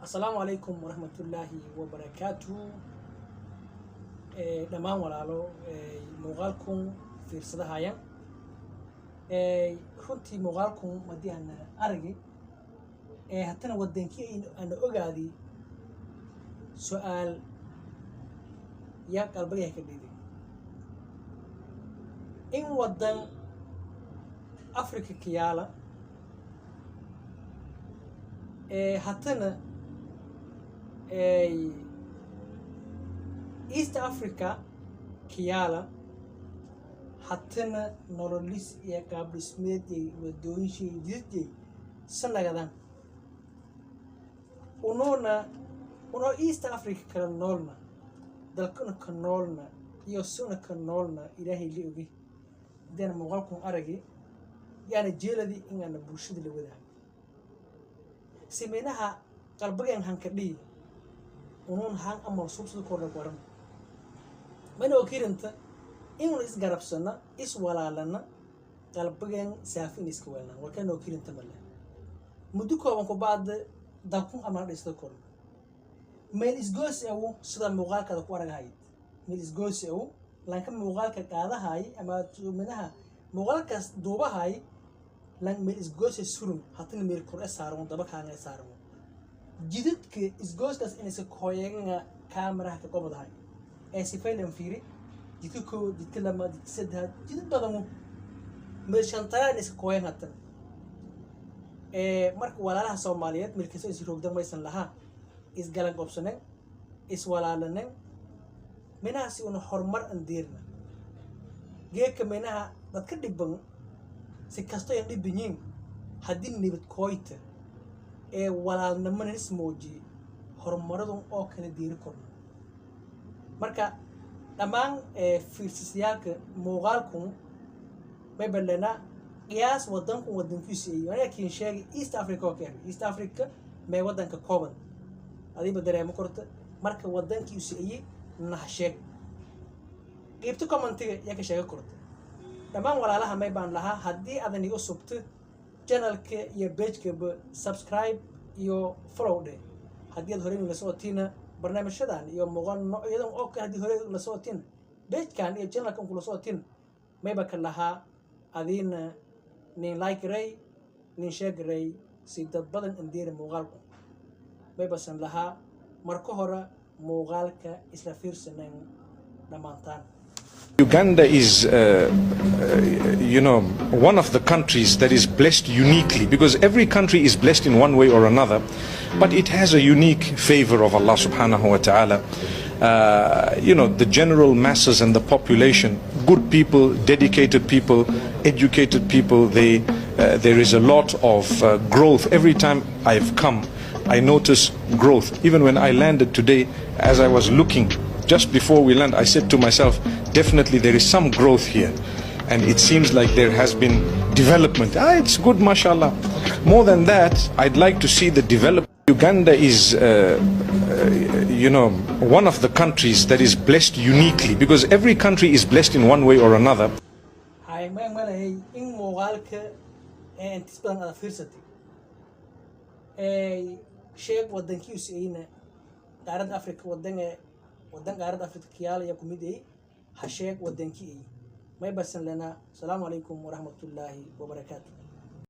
السلام عليكم ورحمة الله وبركاته. دمان ولاalo muuqaalkun fiirsada hayaan runtii muuqaalkun madii aan aragay hatana wadankii aan ogaadi su'aal yaa qalbiga ka dhigay in wadan Afrika kiyaala hatana East Africa kiyaala hatana nololis iyo qaab dhismeed wadooyinkii jidkii sanagadan uno East Africa kala noolna dalkana ka noolna iyo suna ka noolna ilaahay li ogi dana muuqaalkun aragay yaana jeeladi in aan bulshada la wada siminaha qalbigan hanka dhii unuun haan ama suubsada kordha waran mana okirinta inuu isgarabsana iswalaalana qalbigan saafin iska weelna warkan okirinta male muddo kooban ku baad dalkun ama dhista kordha meel isgoos awu sida muuqaalka ku aragay meel isgoos awu lanka muuqaalka qaadahay ama tuuminaha muuqaalkaas duubahay lan meel isgoos surun hatin meel kor saaran daba kaanga saaran jidadka isgooskaas in iska kooyanga kaamiraha ka qobadahay si faylan fiiri jidku jidka lama saddex jidad badan meeshan taan iska kooyanga tan marka walaalaha Soomaaliyeed milkiisa is roogdan maysan laha isgalan qobsanay iswalaalanay minaasi una hormar andeerna geeka minaha dadka dhiban si kasto ay dhibin hadii nibad kooyta walaalnimada ismooji horumaradu oo kala diiri korno marka dhamaan fiirsiyaalka muuqaalkun may balena qiyaas wadankiisa iyo laakiin sheegay East Africa oo kale East Africa may wadanka kooban adiba dareemo korta marka wadankiisa iyo nahsheeg qeybta commentiga yaa ka sheegay korta dhamaan walaalaha may baan lahaa hadii adan igu subto channelka iyo page-ka subscribe iyo follow de hadii aad hore la sootina barnaamijyadan iyo muuqaal noocyadan oo kale hadii hore la sootin page-kan iyo channelkan kula sootin mayba ka lahaa adina nin like ray nin share ray si dad badan indeer muuqaalku mayba san lahaa marka hore muuqaalka isla fiirsanan dhamaantaan. Uganda is, one of the countries that is blessed uniquely, because every country is blessed in one way or another, but it has a unique favor of Allah subhanahu wa ta'ala. The general masses and the population, good people, dedicated people, educated people, there is a lot of growth. Every time I've come, I notice growth. Even when I landed today, as I was looking, just before we land, I said to myself, definitely there is some growth here. And it seems like there has been development. It's good, mashallah. More than that, I'd like to see the development. Uganda is, one of the countries that is blessed uniquely, because every country is blessed in one way or another. ودن قارد أفريقيا كيالا يا كوميدي هشيك ودنكي ما يبسن لنا. السلام عليكم ورحمة الله وبركاته.